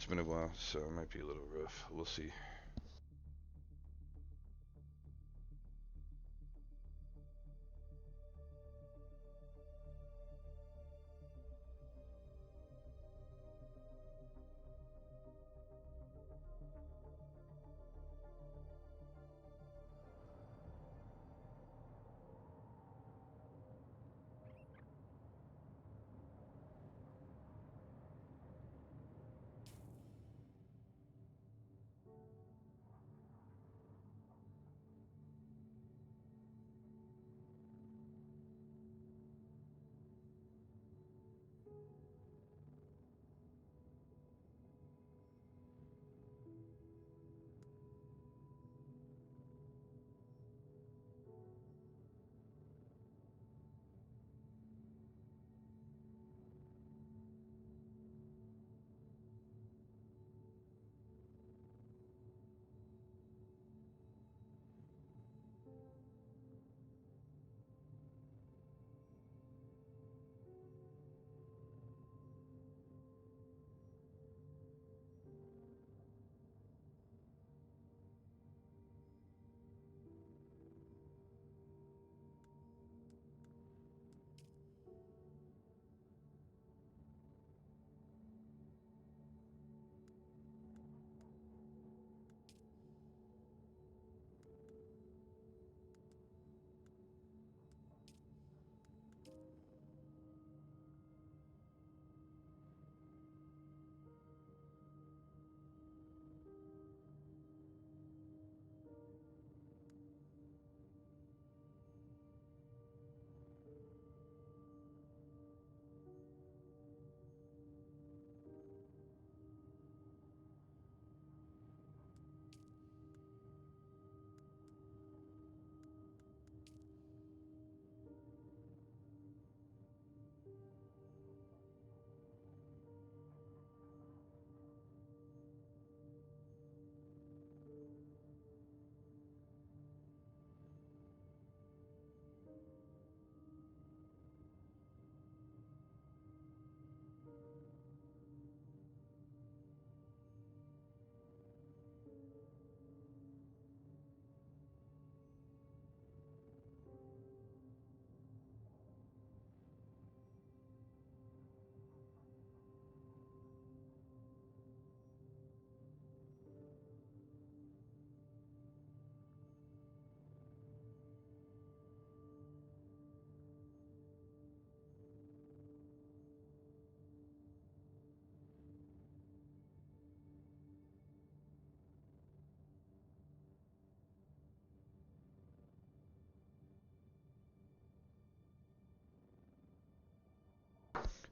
It's been a while, so it might be a little rough. We'll see.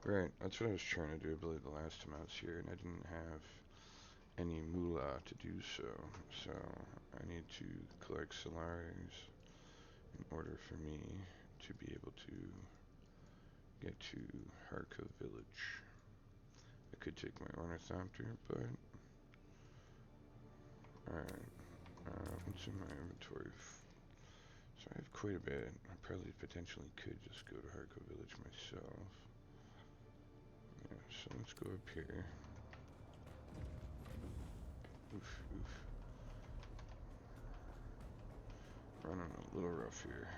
Right, that's what I was trying to do, I believe, the last time I was here, and I didn't have any moolah to do so. So I need to collect salaries in order for me to be able to get to Harkov Village. I could take my ornithopter, but alright. What's in my inventory? So I have quite a bit. I probably potentially could just go to Harkov Village myself. Yeah, so let's go up here. Oof, oof. Running a little rough here.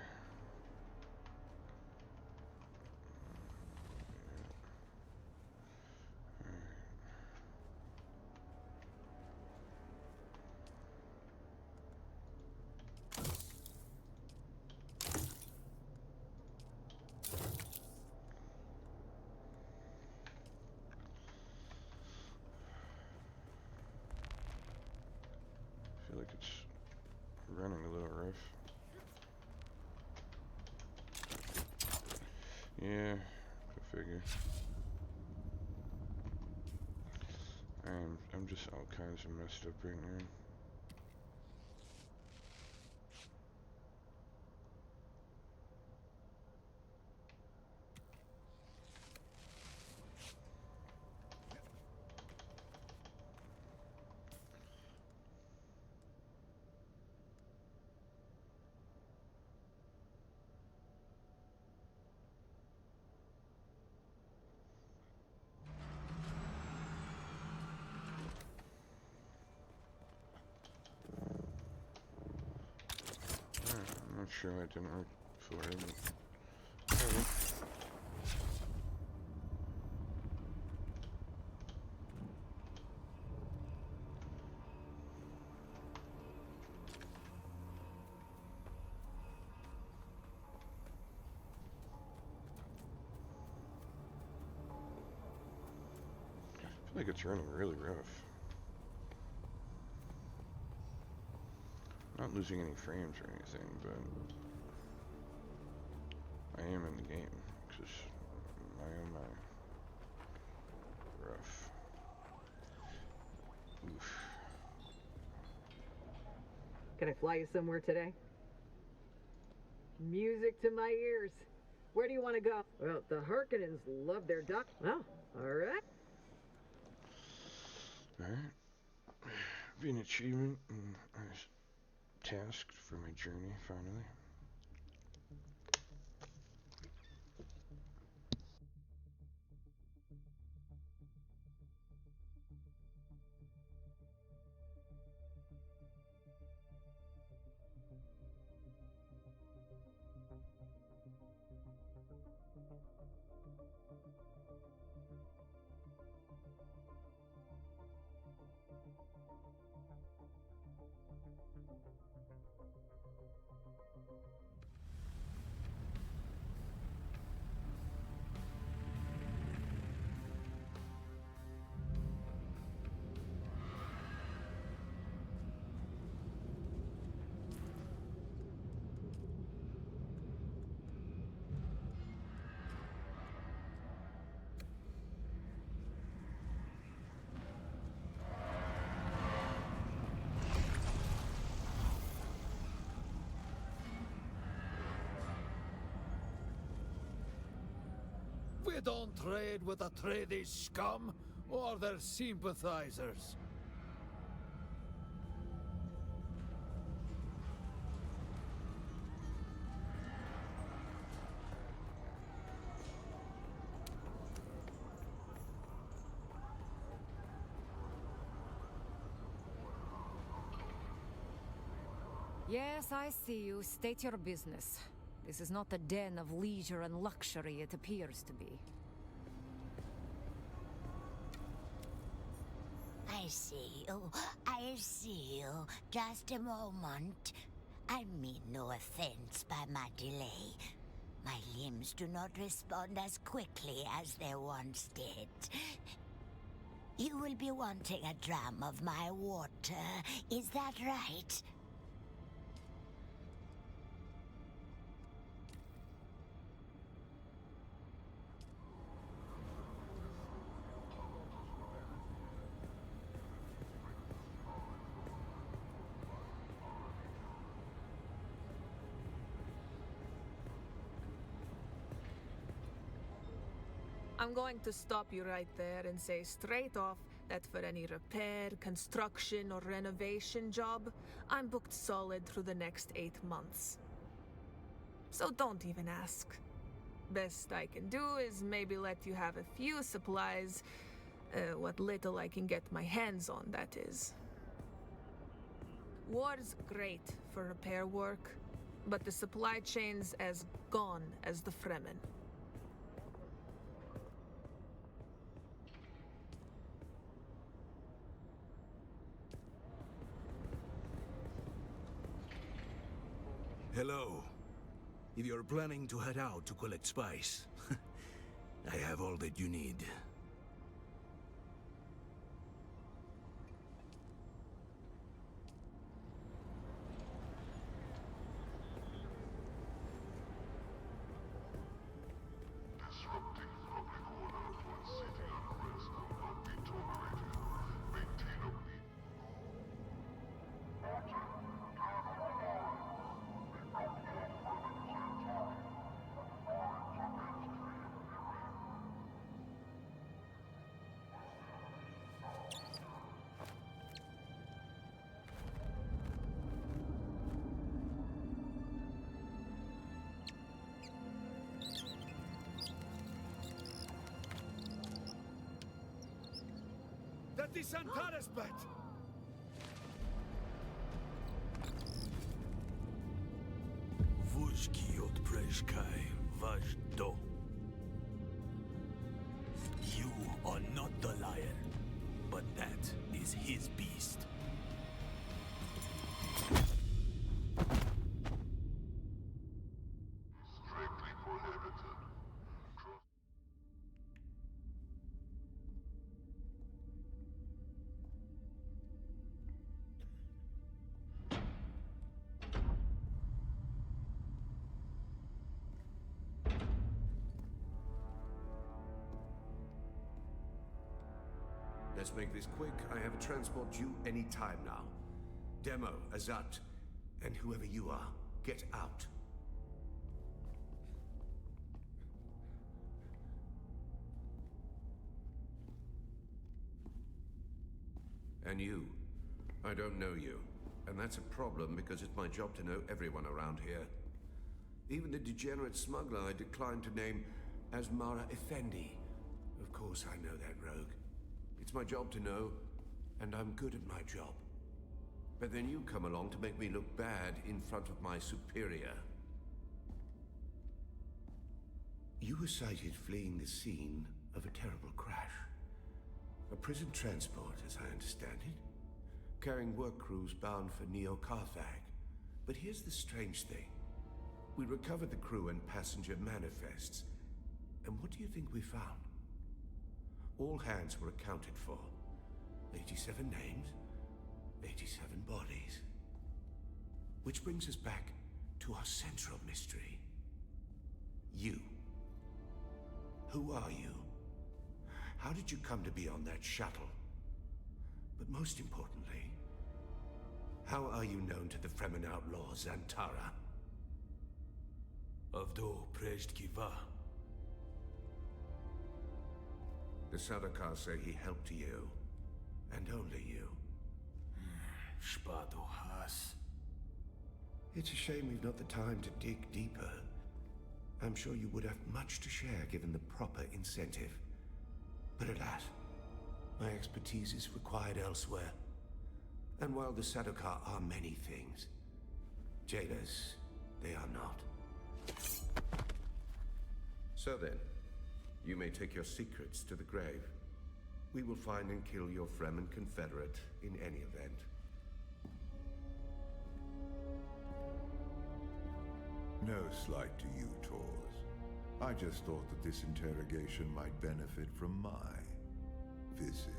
I feel like it's running a little rough. Yeah, I figure. I'm just all kinds of messed up right now. not sure why it didn't work before, but alright. I feel like it's running really rough. Not losing any frames or anything, but I am in the game, because I am rough. Oof. Can I fly you somewhere today? Music to my ears. Where do you want to go? Well, the Harkonnens love their duck. Oh, all right. Alright. Be an achievement and a task for my journey, finally. We don't trade with the Atreides scum or their sympathizers. Yes, I see you. State your business. This is not the den of leisure and luxury it appears to be. I see you. I see you. Just a moment. I mean no offense by my delay. My limbs do not respond as quickly as they once did. You will be wanting a dram of my water. Is that right? I'm going to stop you right there and say straight off that for any repair, construction, or renovation job, I'm booked solid through the next 8 months. So don't even ask. Best I can do is maybe let you have a few supplies, what little I can get my hands on, that is. War's great for repair work, but the supply chain's as gone as the Fremen. Hello. If you're planning to head out to collect spice, I have all that you need. That is Antares bet! Vashkai Vashdo. You are not the lion, but that is his beast. Strictly prohibited. Let's make this quick. I have a transport due any time now. Demo, Azat, and whoever you are, get out. And you. I don't know you. And that's a problem because it's my job to know everyone around here. Even the degenerate smuggler I declined to name as Mara Effendi. Of course I know that rogue. It's my job to know, and I'm good at my job. But then you come along to make me look bad in front of my superior. You were sighted fleeing the scene of a terrible crash. A prison transport, as I understand it, carrying work crews bound for Neo-Carthag. But here's the strange thing. We recovered the crew and passenger manifests. And what do you think we found? All hands were accounted for. 87 names, 87 bodies. Which brings us back to our central mystery. You. Who are you? How did you come to be on that shuttle? But most importantly, how are you known to the Fremen outlaw Zantara? Avdo Prejdkiva. The Sardaukar say he helped you, and only you. Spado Has. It's a shame we've not the time to dig deeper. I'm sure you would have much to share given the proper incentive. But alas, my expertise is required elsewhere. And while the Sardaukar are many things, jailers, they are not. So then, you may take your secrets to the grave. We will find and kill your Fremen confederate in any event. No slight to you, Tors. I just thought that this interrogation might benefit from my visage.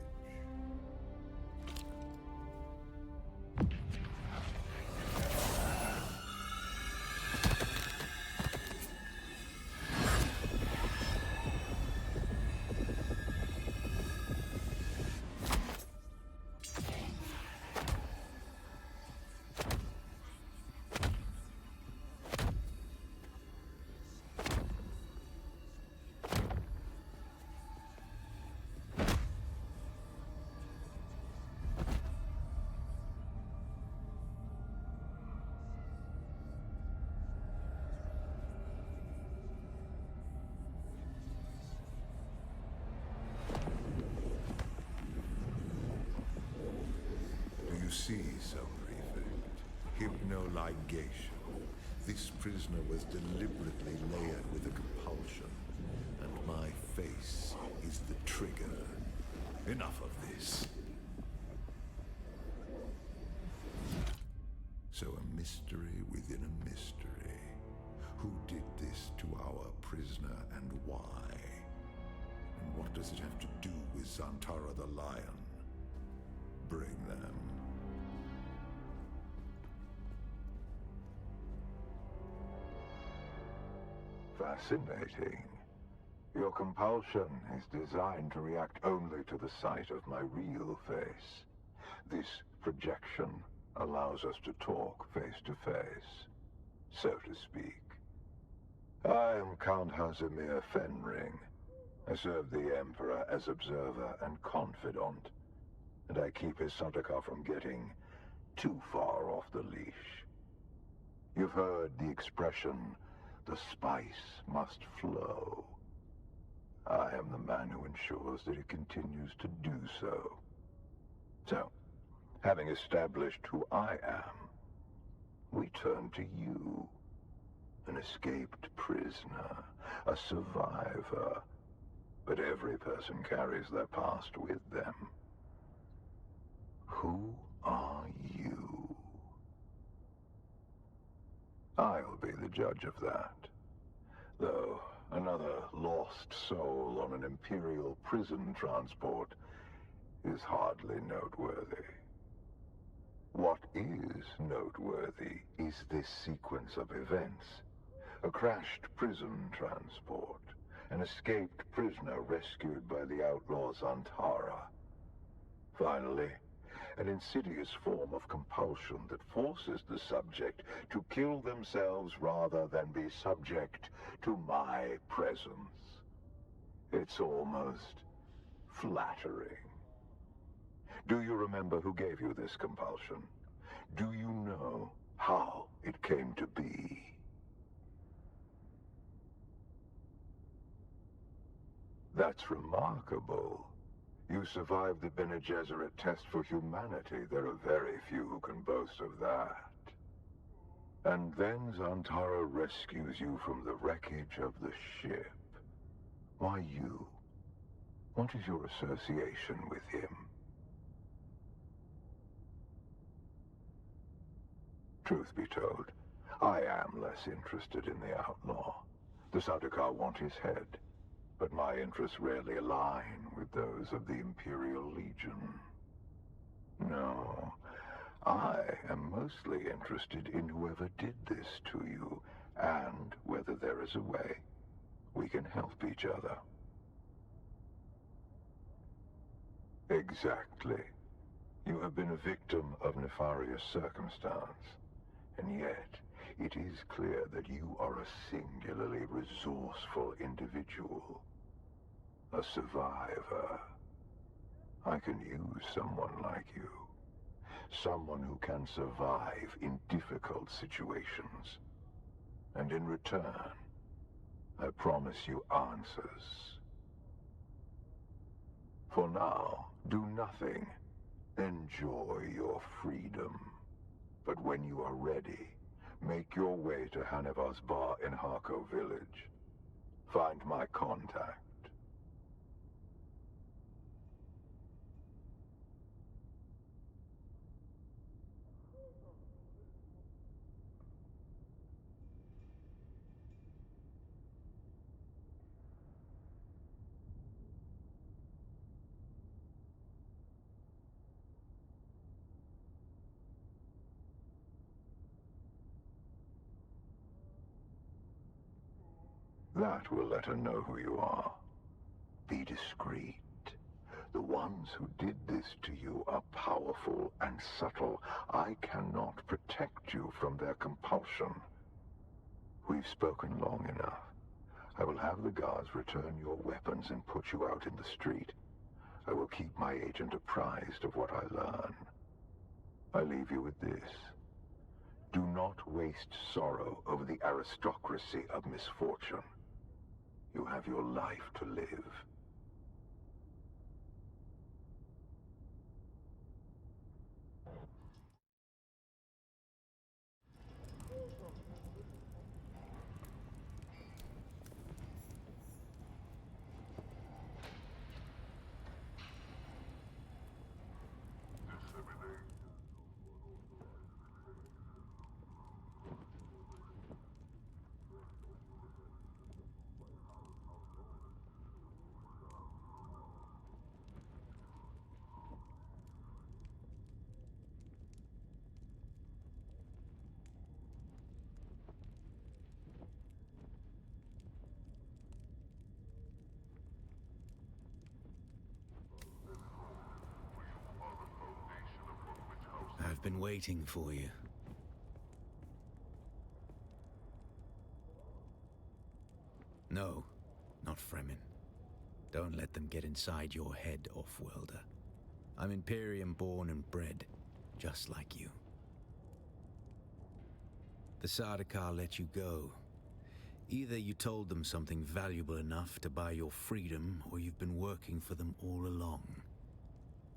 You see, Sub-Prefect, hypnoligation. This prisoner was deliberately layered with a compulsion, and my face is the trigger. Enough of this. So a mystery within a mystery. Who did this to our prisoner and why? And what does it have to do with Zantara the Lion? Bring them. Fascinating. Your compulsion is designed to react only to the sight of my real face. This projection allows us to talk face to face, so to speak. I am Count Hazimir Fenring. I serve the Emperor as observer and confidant, and I keep his Sardaukar from getting too far off the leash. You've heard the expression, the spice must flow. I am the man who ensures that it continues to do so. So, having established who I am, we turn to you. an escaped prisoner, a survivor. But every person carries their past with them. Who are you? I'll be the judge of that. Though another lost soul on an Imperial prison transport is hardly noteworthy. What is noteworthy is this sequence of events. A crashed prison transport. An escaped prisoner rescued by the outlaws Antara. Finally, an insidious form of compulsion that forces the subject to kill themselves rather than be subject to my presence. It's almost flattering. Do you remember who gave you this compulsion? Do you know how it came to be? That's remarkable. You survived the Bene Gesserit test for humanity. There are very few who can boast of that. And then Zantara rescues you from the wreckage of the ship. Why you? What is your association with him? Truth be told, I am less interested in the outlaw. The Sardaukar want his head, but my interests rarely align with those of the Imperial Legion. No, I am mostly interested in whoever did this to you, and whether there is a way we can help each other. Exactly. You have been a victim of nefarious circumstance, and yet it is clear that you are a singularly resourceful individual. A survivor. I can use someone like you. Someone who can survive in difficult situations. And in return, I promise you answers. For now, do nothing. Enjoy your freedom. But when you are ready, make your way to Hanevar's bar in Harko village. Find my contact. That will let her know who you are. Be discreet. The ones who did this to you are powerful and subtle. I cannot protect you from their compulsion. We've spoken long enough. I will have the guards return your weapons and put you out in the street. I will keep my agent apprised of what I learn. I leave you with this. Do not waste sorrow over the aristocracy of misfortune. You have your life to live. I've been waiting for you. No, not Fremen. Don't let them get inside your head, off-worlder. I'm Imperium born and bred, just like you. The Sardaukar let you go. Either you told them something valuable enough to buy your freedom, or you've been working for them all along.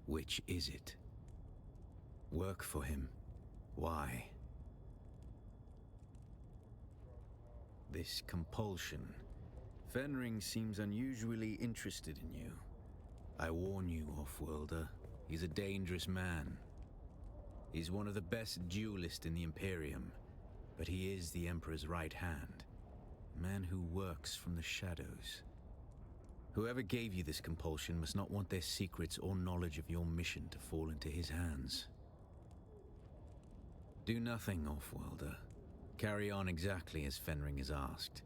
Which is it? Work for him. Why? This compulsion. Fenring seems unusually interested in you. I warn you, Offworlder, he's a dangerous man. He's one of the best duelists in the Imperium, but he is the Emperor's right hand. A man who works from the shadows. Whoever gave you this compulsion must not want their secrets or knowledge of your mission to fall into his hands. Do nothing, Offworlder. Carry on exactly as Fenring has asked.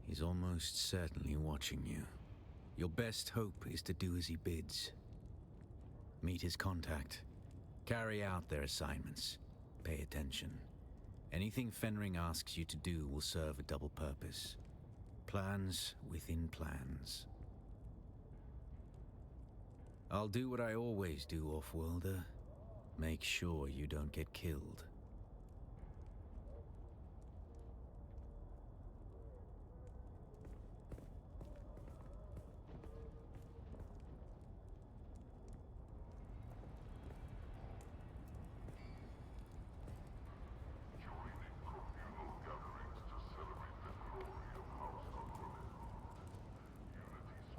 He's almost certainly watching you. Your best hope is to do as he bids. Meet his contact. Carry out their assignments. Pay attention. Anything Fenring asks you to do will serve a double purpose. Plans within plans. I'll do what I always do, Offworlder. Make sure you don't get killed.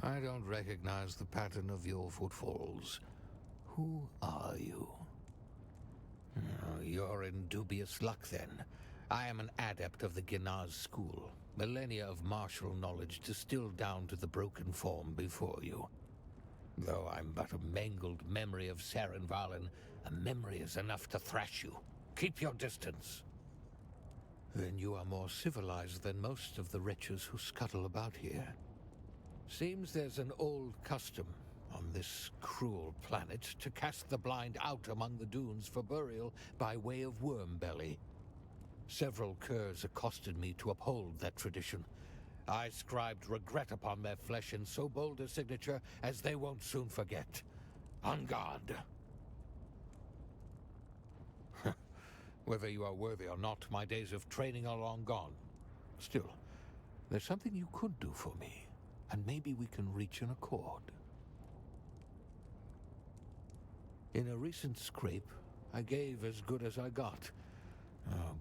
I don't recognize the pattern of your footfalls. Who are you? Oh, you're in dubious luck, then. I am an adept of the Ginaz school. Millennia of martial knowledge distilled down to the broken form before you. Though I'm but a mangled memory of Saren Valen, a memory is enough to thrash you. Keep your distance. Then you are more civilized than most of the wretches who scuttle about here. Seems there's an old custom on this cruel planet to cast the blind out among the dunes for burial by way of Wormbelly. Several curs accosted me to uphold that tradition. I scribed regret upon their flesh in so bold a signature as they won't soon forget. On guard. Whether you are worthy or not, my days of training are long gone. Still, there's something you could do for me, and maybe we can reach an accord. In a recent scrape, I gave as good as I got.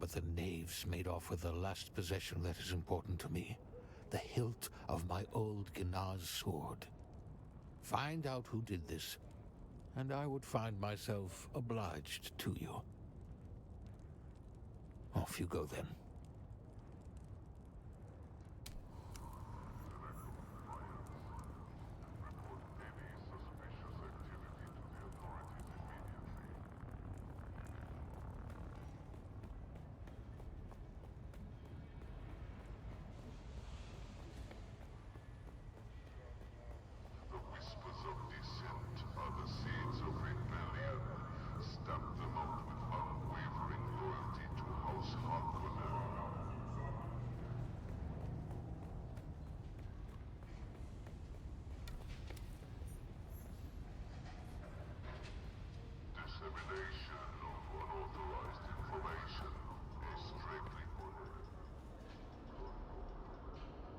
But the knaves made off with the last possession that is important to me. The hilt of my old Ginaz sword. Find out who did this, and I would find myself obliged to you. Off you go, then.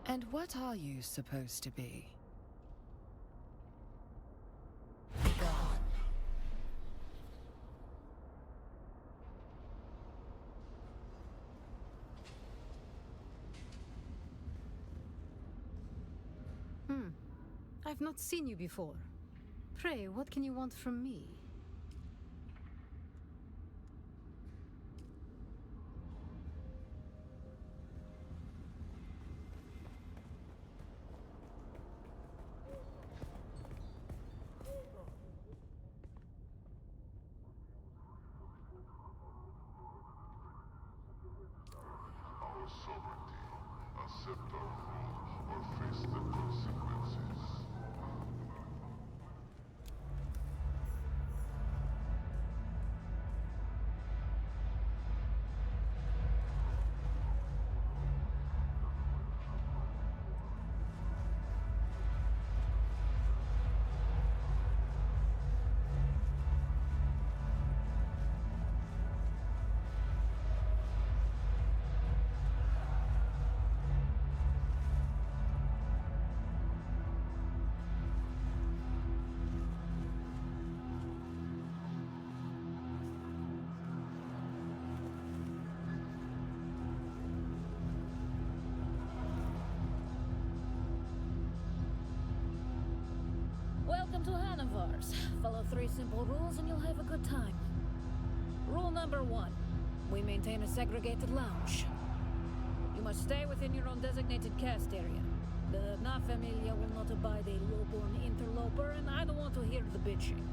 And what are you supposed to be? I've not seen you before. Pray, what can you want from me? of ours. Follow 3 simple rules and you'll have a good time. Rule number 1. We maintain a segregated lounge. You must stay within your own designated cast area. The Na Familia will not abide a low-born interloper, and I don't want to hear the bitching.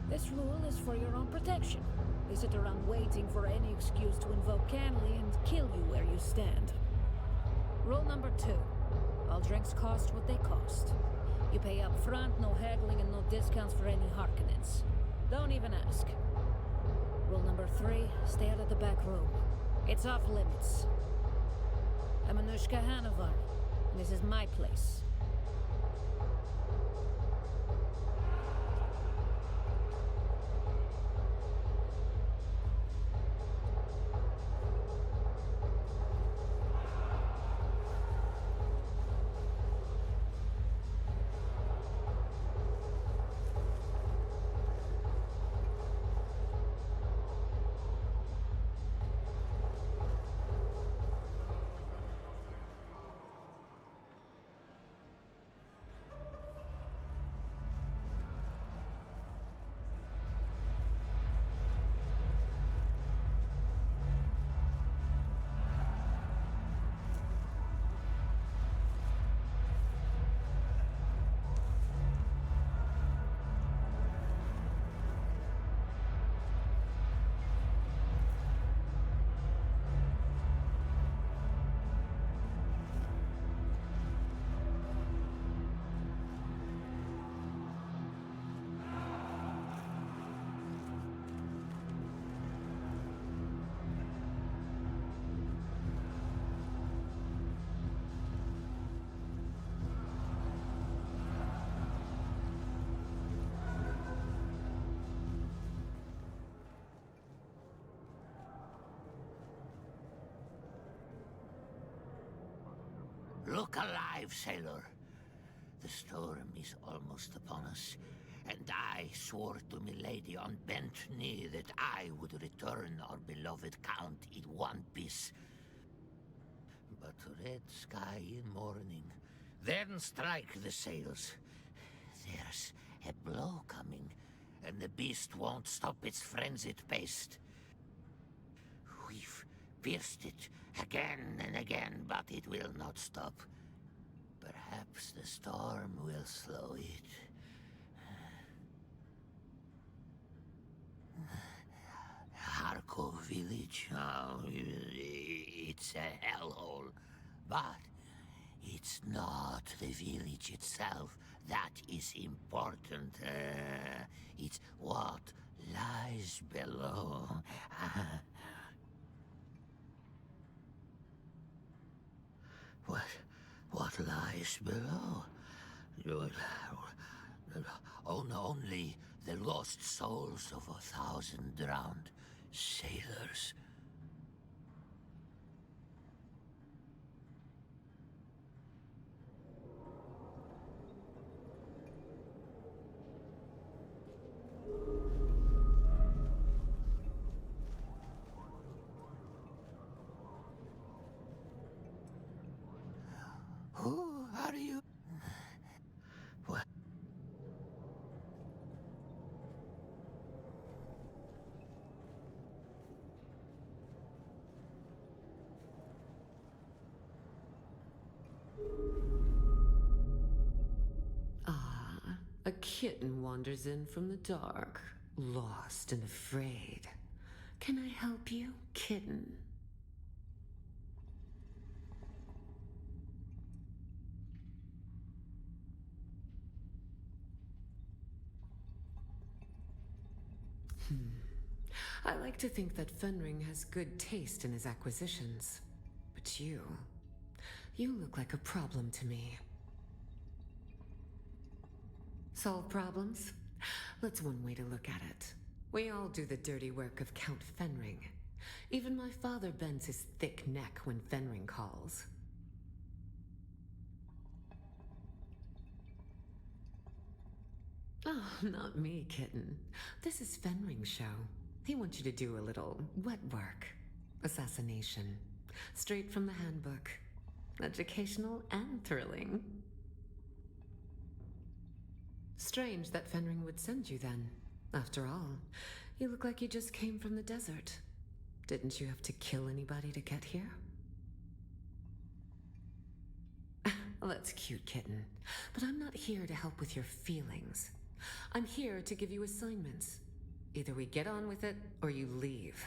This rule is for your own protection. They sit around waiting for any excuse to invoke Canley and kill you where you stand. Rule number 2. All drinks cost what they cost. You pay up front, no haggling, and no discounts for any Harkonnens. Don't even ask. Rule number 3, stay out of the back room. It's off limits. I'm Anushka Hanovar, and this is my place. Look alive, sailor. The storm is almost upon us, and I swore to milady on bent knee that I would return our beloved Count in one piece. But red sky in morning, then strike the sails. There's a blow coming, and the beast won't stop its frenzied pace. We've pierced it again and again, but it will not stop. Perhaps the storm will slow it. Harko village, oh, it's a hellhole. But it's not the village itself that is important. It's what lies below. What lies below? Only the lost souls of 1,000 drowned sailors. Who are you? What? Ah, a kitten wanders in from the dark, lost and afraid. Can I help you, kitten? I like to think that Fenring has good taste in his acquisitions. But you look like a problem to me. Solve problems? That's one way to look at it. We all do the dirty work of Count Fenring. Even my father bends his thick neck when Fenring calls. Oh, not me, kitten. This is Fenring's show. He wants you to do a little wet work. Assassination. Straight from the handbook. Educational and thrilling. Strange that Fenring would send you then. After all, you look like you just came from the desert. Didn't you have to kill anybody to get here? That's cute, kitten. But I'm not here to help with your feelings. I'm here to give you assignments. Either we get on with it, or you leave.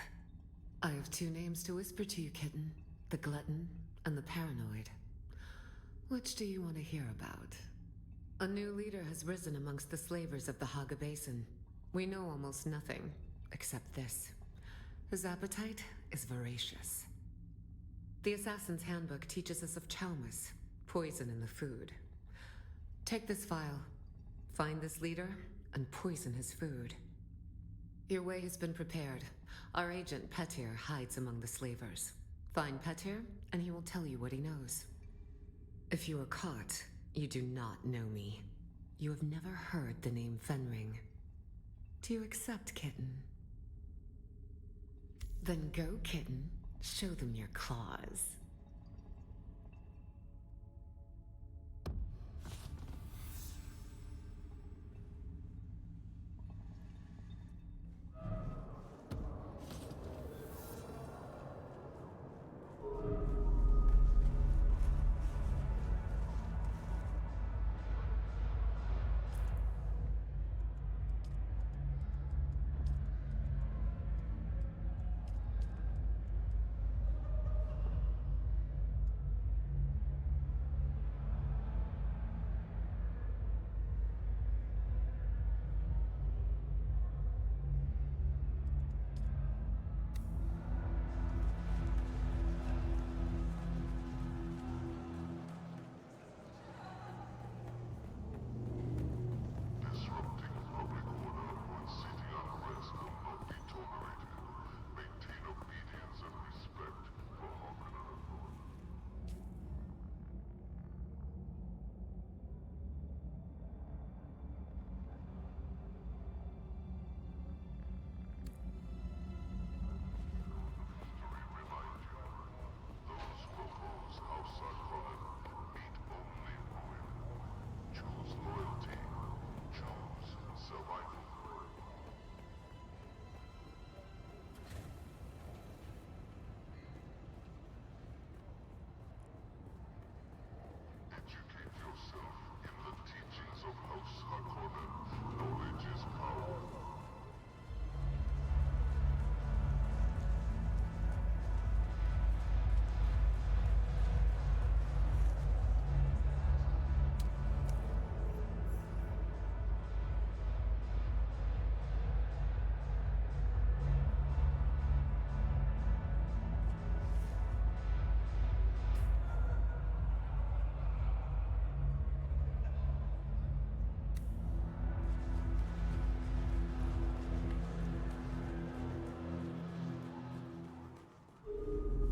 I have two names to whisper to you, kitten. The glutton and the paranoid. Which do you want to hear about? A new leader has risen amongst the slavers of the Haga Basin. We know almost nothing, except this. His appetite is voracious. The Assassin's Handbook teaches us of chaumas, poison in the food. Take this file, find this leader, and poison his food. Your way has been prepared. Our agent Petir hides among the slavers. Find Petir, and he will tell you what he knows. If you are caught, you do not know me. You have never heard the name Fenring. Do you accept, kitten? Then go, kitten. Show them your claws.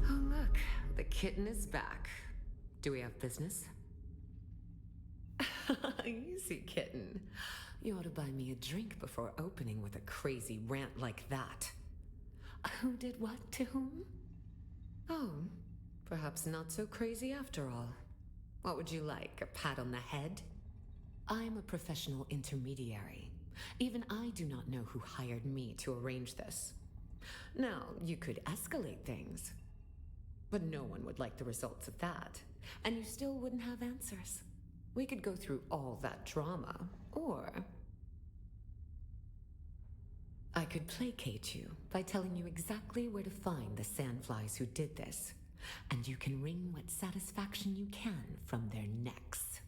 Oh, look, the kitten is back. Do we have business? Easy, kitten. You ought to buy me a drink before opening with a crazy rant like that. Who did what to whom? Oh, perhaps not so crazy after all. What would you like, a pat on the head? I'm a professional intermediary. Even I do not know who hired me to arrange this. Now, you could escalate things. But no one would like the results of that. And you still wouldn't have answers. We could go through all that drama, or I could placate you by telling you exactly where to find the sandflies who did this. And you can wring what satisfaction you can from their necks.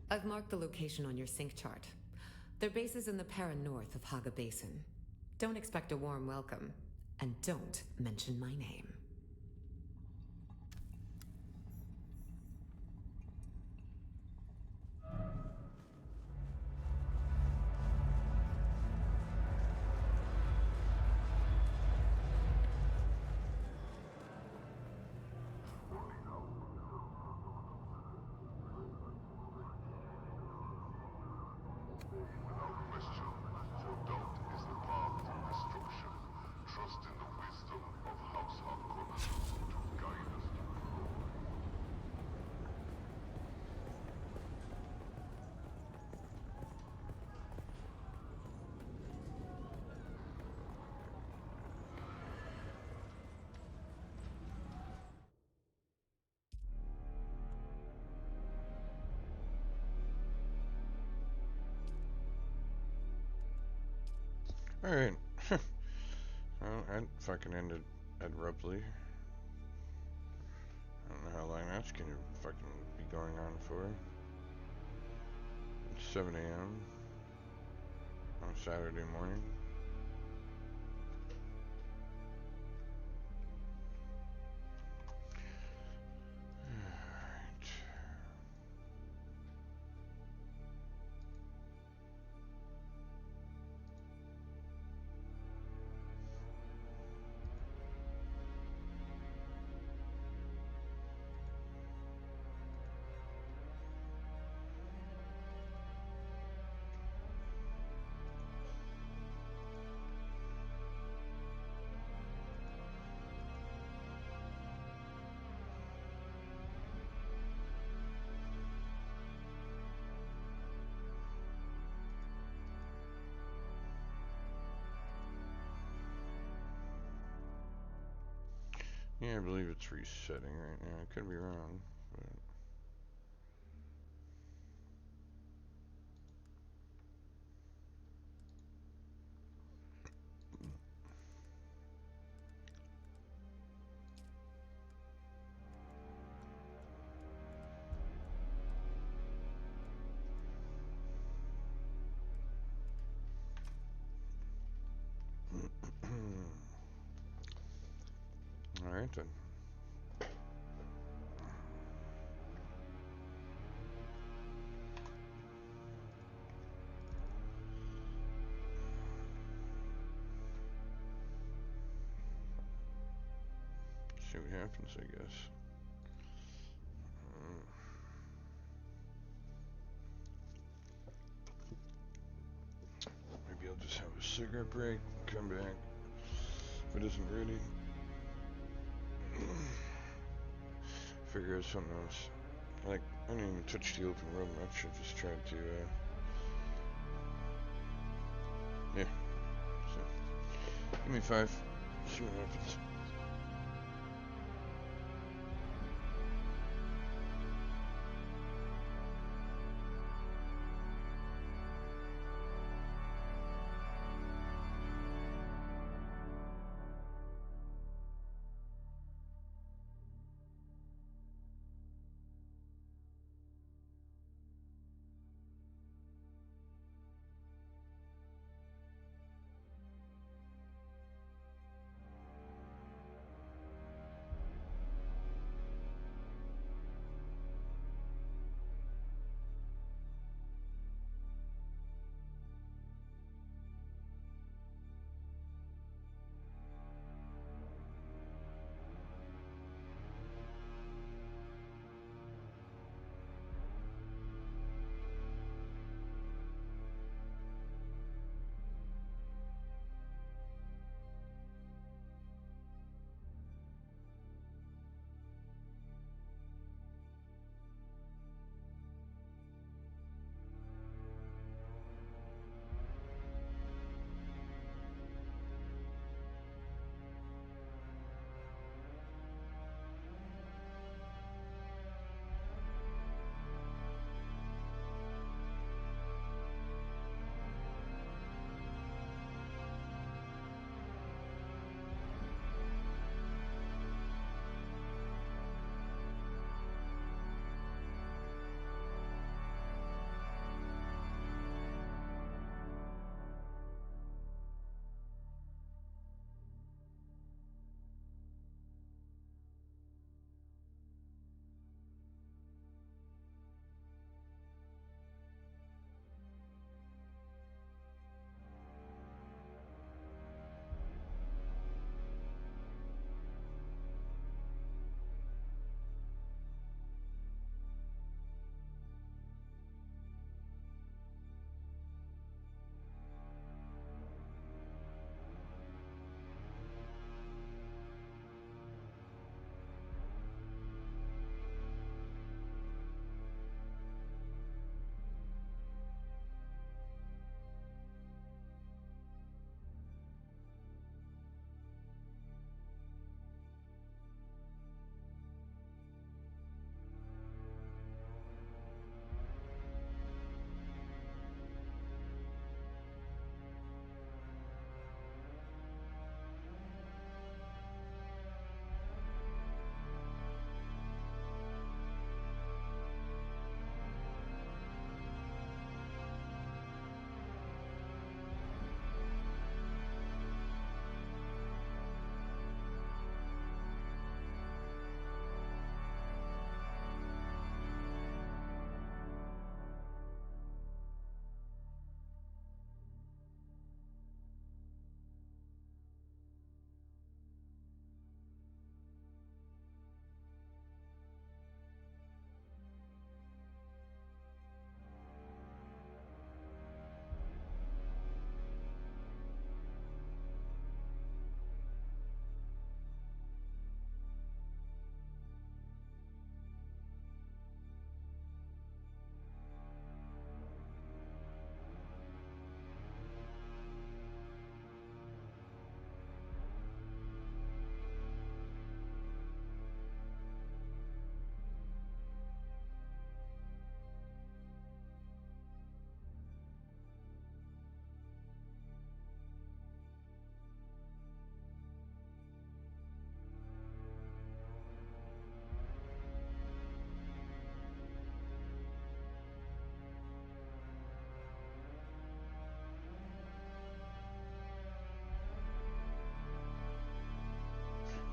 I've marked the location on your sync chart. Their base is in the north of Haga Basin. Don't expect a warm welcome, and don't mention my name. Trust in the wisdom of House Hawk. Alright. Well, that fucking ended abruptly. I don't know how long that's gonna fucking be going on for. It's 7 a.m. on Saturday morning. Alright. Yeah, I believe it's resetting right now. I could be wrong, but alright then. See what happens, I guess. Maybe I'll just have a cigarette break, come back. If it isn't ready, figure out something else. Like, I didn't even touch the open world much. I just tried to, yeah. So, give me 5. See what happens.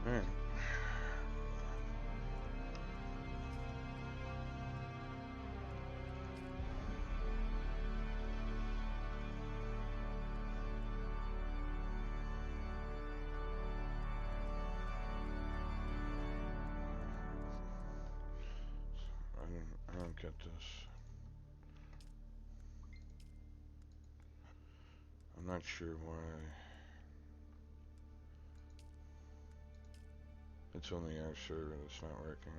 Alright. I don't get this. I'm not sure why it's only our server that's not working.